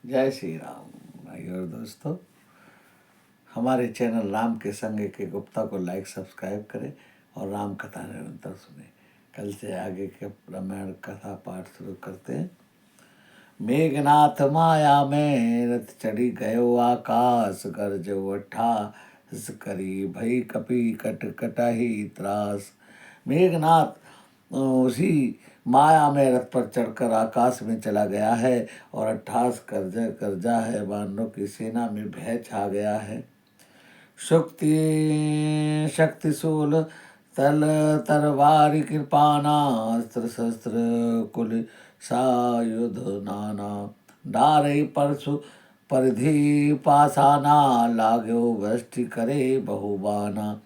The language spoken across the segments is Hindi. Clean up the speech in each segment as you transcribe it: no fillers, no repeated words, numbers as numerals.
जय श्री राम भाई और दोस्तों। हमारे चैनल राम के संग के गुप्ता को लाइक सब्सक्राइब करें और राम कथा निरंतर सुने। कल से आगे के रामायण कथा पाठ शुरू करते हैं। मेघनाथ माया में रथ चढ़ी गयो आकाश, गरज अट्ठास करी भई कपि कट कटाही त्रास। मेघनाथ उसी माया में रथ पर चढ़कर आकाश में चला गया है और 28 कर्जा है। वानरों की सेना में भय छा गया है। शक्ति शूल तल तरवारी कृपाना, अस्त्र शस्त्र कुल सायुध नाना। डारे परशु परिधि पासाना, लाग्यो वृष्टि करे बहुबाना।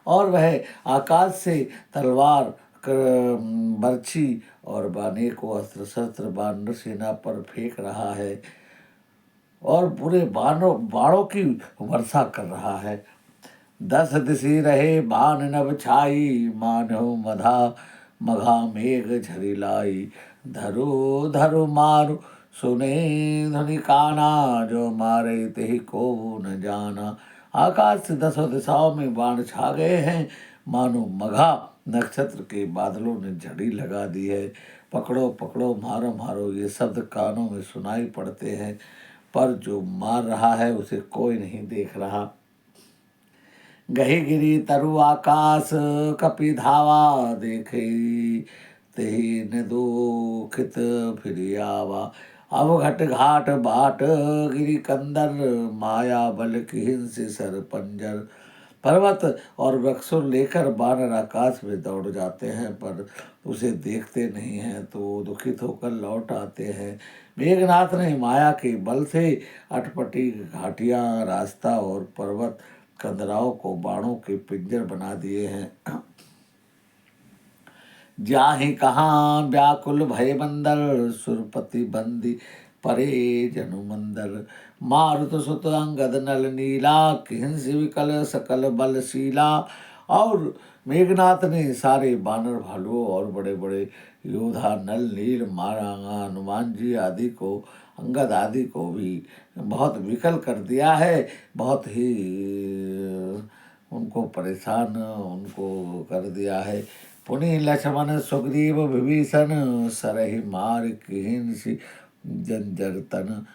और वह आकाश से तलवार बर्छी और बाने को अस्त्र शस्त्र बानर सेना पर फेंक रहा है और पूरे बाणों की वर्षा कर रहा है। 10 दिशि रहे बाण नभ छाई, मानो मघा मेघ झरी लाई। धरु धरु मारु सुने धुनि काना, जो मारे तेहि को न जाना। आकाश से 10 दिशाओं में बाण छा गए हैं, मानो मघा नक्षत्र के बादलों ने झड़ी लगा दी है। पकड़ो पकड़ो मारो मारो ये शब्द कानों में सुनाई पड़ते हैं, पर जो मार रहा है उसे कोई नहीं देख रहा। गही गिरी तरु आकाश कपि धावा, देखे तेहि न दुखित फिर आवा। अब घट घाट बाट गिरी कंदर, माया बल की हिंसी सर पंजर। पर्वत और वृक्षों लेकर बानर आकाश में दौड़ जाते हैं, पर उसे देखते नहीं हैं तो दुखित होकर लौट आते हैं। मेघनाथ ने माया के बल से अटपटी घाटियां, रास्ता और पर्वत कंदराओं को बाणों के पिंजर बना दिए हैं। जाहि कहाँ व्याकुल भय बंदर, सुरपति बंदी परे जनु मंदर। मारुत सुत अंगद नल नीला, किंसी विकल सकल बलशीला। और मेघनाथ ने सारे बानर भालुओं और बड़े बड़े योद्धा नल नील मारांगा हनुमान जी आदि को, अंगद आदि को भी बहुत विकल कर दिया है। बहुत ही उनको परेशान उनको कर दिया है। पुनि लक्ष्मण सुग्रीव विभीषण, सरहि मार किंसी जंजर तन।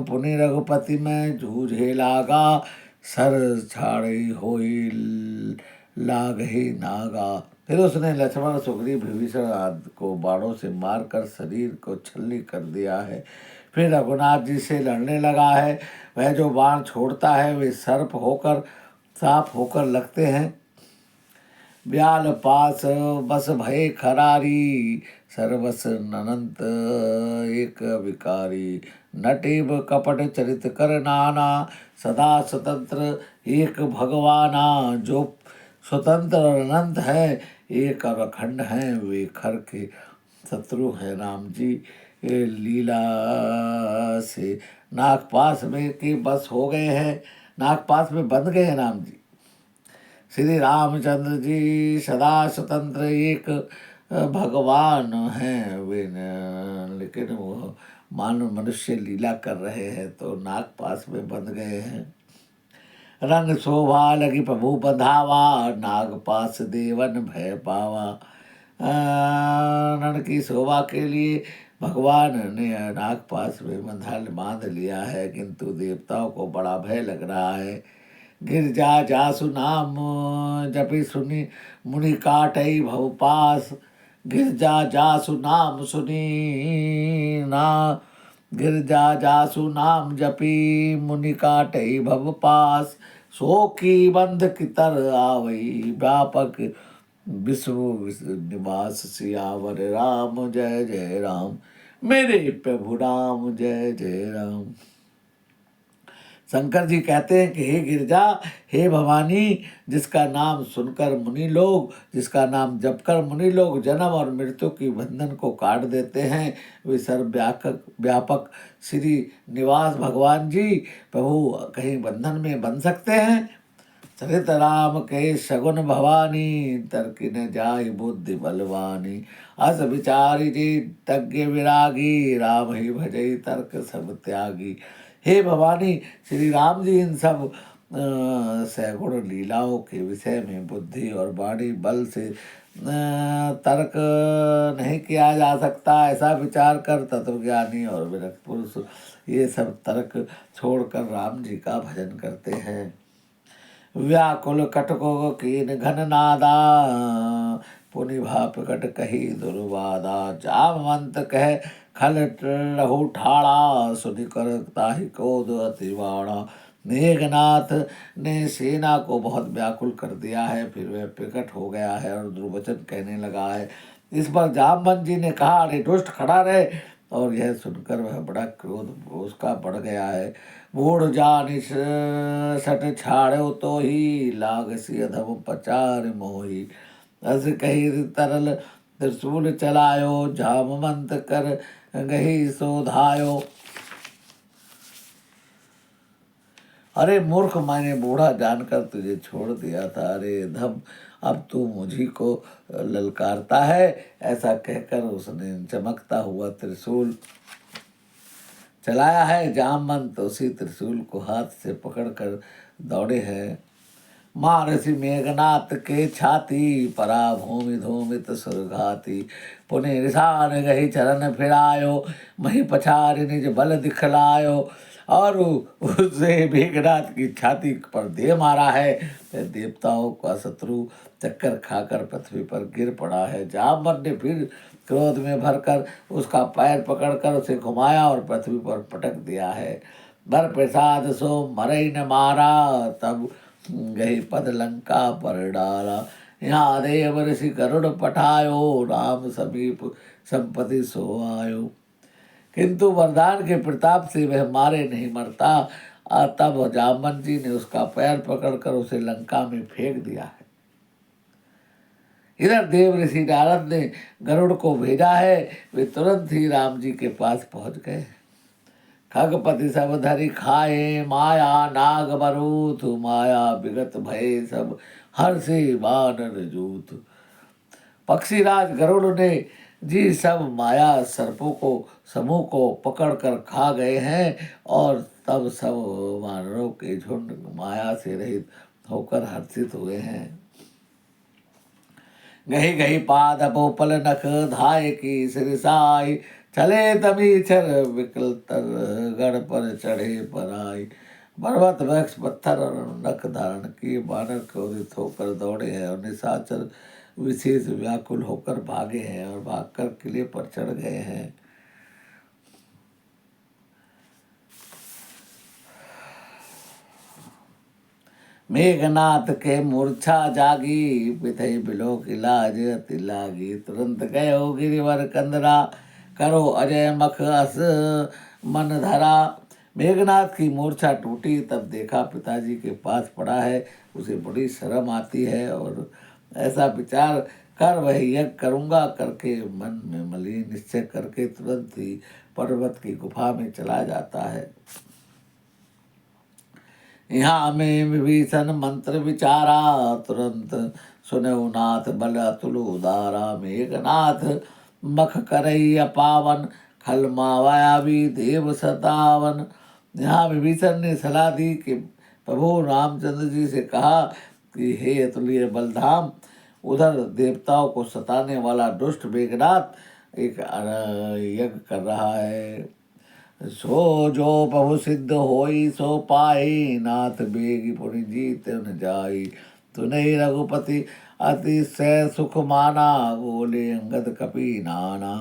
पुनि रघुपति में जूझे लागा, सर छाड़े होई लागहि नागा। फिर उसने लक्ष्मण सुग्रीव विभीषण आदि को बाणों से मारकर शरीर को छलनी कर दिया है। फिर रघुनाथ जी से लड़ने लगा है। वह जो बाण छोड़ता है वे सर्प होकर सांप होकर लगते हैं। ब्याल पास बस भय खरारी, सर्वस अनंत एक विकारी। नटेब कपट चरित कर नाना, सदा स्वतंत्र एक भगवाना। जो स्वतंत्र और अनंत है, एक और अखंड है, वे खर के शत्रु हैं राम जी। ये लीला से नागपास में के बस हो गए हैं, नागपास में बंध गए हैं राम जी। श्री रामचंद्र जी सदा स्वतंत्र एक भगवान हैं वे, लेकिन वो मानव मनुष्य लीला कर रहे हैं तो नागपास में बंध गए हैं। रंग शोभा लगी प्रभु बंधावा, नागपास देवन भय पावा। रण की शोभा के लिए भगवान ने नागपास में बांध लिया है, किंतु देवताओं को बड़ा भय लग रहा है। गिरजा जासु नाम जपि सुनि मुनि काटई भव पास। गिरजा जासु नाम सुनी ना, गिरजा जासु नाम जपि मुनि काटई भव पास। सो की बंध की तर आवई, व्यापक विश्व निवास सियावर राम जय जय राम। मेरे प्रभु राम जय जय राम। शंकर जी कहते हैं कि हे गिरजा, हे भवानी, जिसका नाम सुनकर मुनि लोग, जिसका नाम जपकर मुनि लोग जन्म और मृत्यु की बंधन को काट देते हैं, वे सर्वव्यापक व्यापक श्री निवास भगवान जी प्रभु कहीं बंधन में बंध सकते हैं। चरित राम के सगुन भवानी, तर्कि न जाहि बुद्धि बलवानी। अस विचारि जे तज्ञ विरागी, राम ही भजई तर्क सब त्यागी। हे भवानी, श्री राम जी इन सब सैगुण लीलाओं के विषय में बुद्धि और वाणी बल से तर्क नहीं किया जा सकता, ऐसा विचार कर तत्वज्ञानी और विरक्त पुरुष ये सब तर्क छोड़कर राम जी का भजन करते हैं। व्याकुल कटको कीन घन नादा, पुनि भा प्रकट कही दुर्वादा। जामवंत कह खल लहु ठाड़ा, सुनि कर ताहि क्रोध अति बाड़ा। मेघनाथ ने सेना को बहुत व्याकुल कर दिया है, फिर वह प्रकट हो गया है और दुर्वचन कहने लगा है। इस पर जामवंत जी ने कहा, अरे दुष्ट खड़ा रहे, और यह सुनकर वह बड़ा क्रोध उसका बढ़ गया है। बूढ़ जानि सट छाड़ो तो ही, लाग सी अधम पचार मोही। अस कही तरल त्रिशूल चलायो, जामवंत कर गही सोधायो। अरे मूर्ख, मैंने बूढ़ा जानकर तुझे छोड़ दिया था, अरे धम अब तू मुझी को ललकारता है। ऐसा कहकर उसने चमकता हुआ त्रिशूल चलाया है। जामवंत उसी त्रिशूल को हाथ से पकड़कर दौड़े हैं। महर्षि मेघनाथ के छाती, परा भूमि धूमित सुरघाती। पुनि रिसान गही चरण फिरायो, मही पछारि निज बल दिखलायो। और उसे मेघनाथ की छाती पर दे मारा है। देवताओं का शत्रु चक्कर खाकर पृथ्वी पर गिर पड़ा है। जामवंत ने फिर क्रोध में भरकर उसका पैर पकड़कर उसे घुमाया और पृथ्वी पर पटक दिया है। बर प्रसाद सो मरई न मारा, तब गही पद लंका पर डाला। यहाँ देव ऋषि गरुड़ पठायो, राम समीप संपत्ति सो आयो। किंतु वरदान के प्रताप से वह मारे नहीं मरता। तब जामवंत जी ने उसका पैर पकड़कर उसे लंका में फेंक दिया है। इधर देव ऋषि नारद ने गरुड़ को भेजा है, वे तुरंत ही राम जी के पास पहुंच गए। खगपति सब धरि खाए, माया नाग बरूथ, माया विगत भय सब हर से बानर जूथ। पक्षीराज गरुड़ ने जी सब माया सर्पों को समूह को पकड़ कर खा गए हैं, और तब सब वानरों के झुंड माया से रहित होकर हर्षित हुए हैं। गही गही पाद पोपल नख, धाय की सिरसाई। चले तमीचर विकल तर, गढ़ पर चढ़े पर आई। पर्वत वृक्ष पत्थर और नख धारण किए बानर क्रोधित होकर दौड़े हैं, और निशाचर विशेष व्याकुल होकर भागे हैं और भागकर किले पर चढ़ गए हैं। मेघनाथ के मूर्छा जागी, पिथई बिलो की लाज अति लागी। तुरंत गयो गिरिवर कंदरा, करो अजय मख अस मन धरा। मेघनाथ की मूर्छा टूटी, तब देखा पिताजी के पास पड़ा है। उसे बड़ी शर्म आती है और ऐसा विचार कर वह यज्ञ करूँगा करके मन में मलिन निश्चय करके तुरंत ही पर्वत की गुफा में चला जाता है। यहाँ में विभीषण मंत्र विचारा, तुरंत सुनऊ नाथ बल अतुल उदारा। मेघनाथ मख करई अपावन, खल मायावी देव सतावन। यहाँ विभीषण ने सलाह दी कि प्रभु रामचंद्र जी से कहा कि हे अतुल्य बलधाम, उधर देवताओं को सताने वाला दुष्ट मेघनाथ एक यज्ञ कर रहा है। सो जो प्रभु सिद्ध होई सो पाई, नाथ बेगी पुनि जीत न जाई। तुनहि रघुपति अति सह सुख माना, बोले अंगद कपि नाना।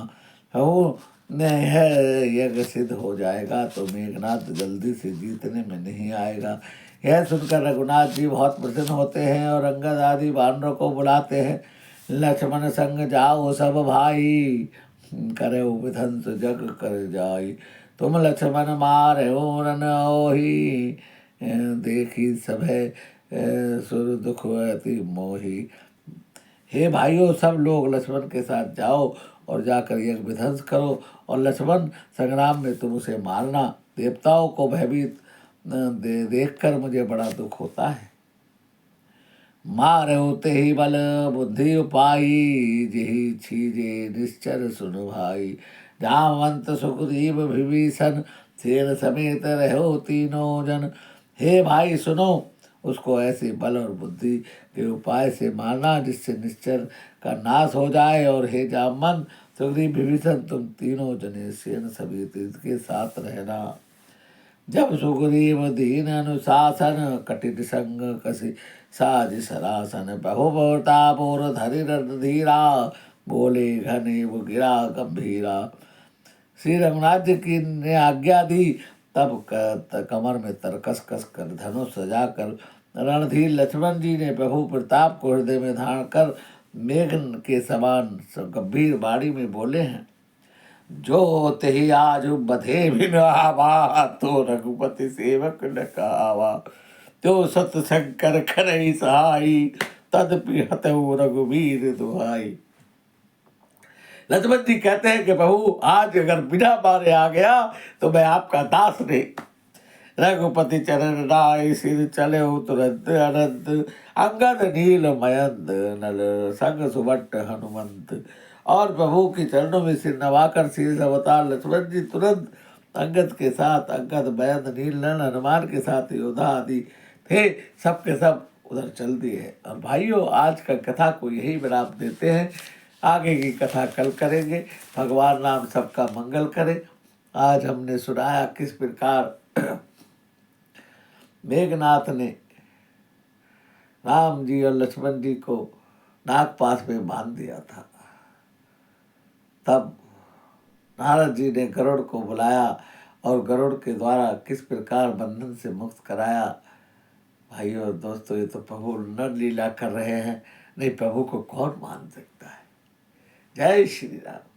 प्रभु ने है यज्ञ सिद्ध हो जाएगा तो मेघनाथ जल्दी से जीतने में नहीं आएगा। यह सुनकर रघुनाथ जी बहुत प्रसन्न होते हैं और अंगद आदि वानरों को बुलाते हैं। लक्ष्मण संग जाओ सब भाई, करे विध्वंस जग कर जाई। तुम लक्ष्मण मार हो रन ओही, देखी सभे सुर दुख अति मोही। हे भाइयों, सब लोग लक्ष्मण के साथ जाओ और जाकर यज्ञ विध्वंस करो, और लक्ष्मण संग्राम में तुम उसे मारना। देवताओं को भयभीत देखकर मुझे बड़ा दुख होता है। मारे होते ही बल बुद्धि उपाई, जेहि छीजे निश्चर सुन भाई। जामवंत सुखदेव विभीषण सेन समेत रहो तीनों जन। हे भाई सुनो, उसको ऐसे बल और बुद्धि के उपाय से मारना जिससे निश्चर का नाश हो जाए। और हे जामवंत सुग्रीव विभीषण तुम तीनों जने सेन समेत इसके साथ रहना। जब सुग्रीव दीन अनुशासन, कटित संग कसी साज सरासन। बहु प्रतापोर धरि रथ धीरा, बोले घने वो गिरा गंभीरा। श्री रघुनाथ जी की ने आज्ञा दी, तब कमर में तरकस कस कर धनुष सजा कर रणधीर लक्ष्मण जी ने प्रभु प्रताप को हृदय में धारण कर मेघ के समान गंभीर बाणी में बोले हैं। जो तेहि आज बधे बिन आवा, तो रघुपति सेवक न कहावा। तो सत शंकर खरई सहाई, तदपि हतऊ रघुवीर दुहाई। लक्ष्मण जी कहते हैं कि प्रभु आज अगर बिना मारे आ गया तो मैं आपका दास नहीं। रघुपति चरण राय सिर चले तुरंत अनंत, अंगद नील मयंत नल संग सुबट हनुमंत। और प्रभु के चरणों में सिर नवाकर शीर्ष अवतार लक्ष्मण जी तुरंत अंगद के साथ, अंगद मयंत नील नल हनुमान के साथ योद्धा आदि थे, सबके सब उधर चल दिए। और भाइयों आज का कथा को यही विराम देते हैं, आगे की कथा कल करेंगे। भगवान राम सबका मंगल करे। आज हमने सुनाया किस प्रकार मेघनाथ ने राम जी और लक्ष्मण जी को नागपाश में बांध दिया था। तब नारद जी ने गरुड़ को बुलाया और गरुड़ के द्वारा किस प्रकार बंधन से मुक्त कराया। भाइयों और दोस्तों, ये तो प्रभु नर लीला कर रहे हैं, नहीं प्रभु को कौन मान सकता है। जय श्री राम।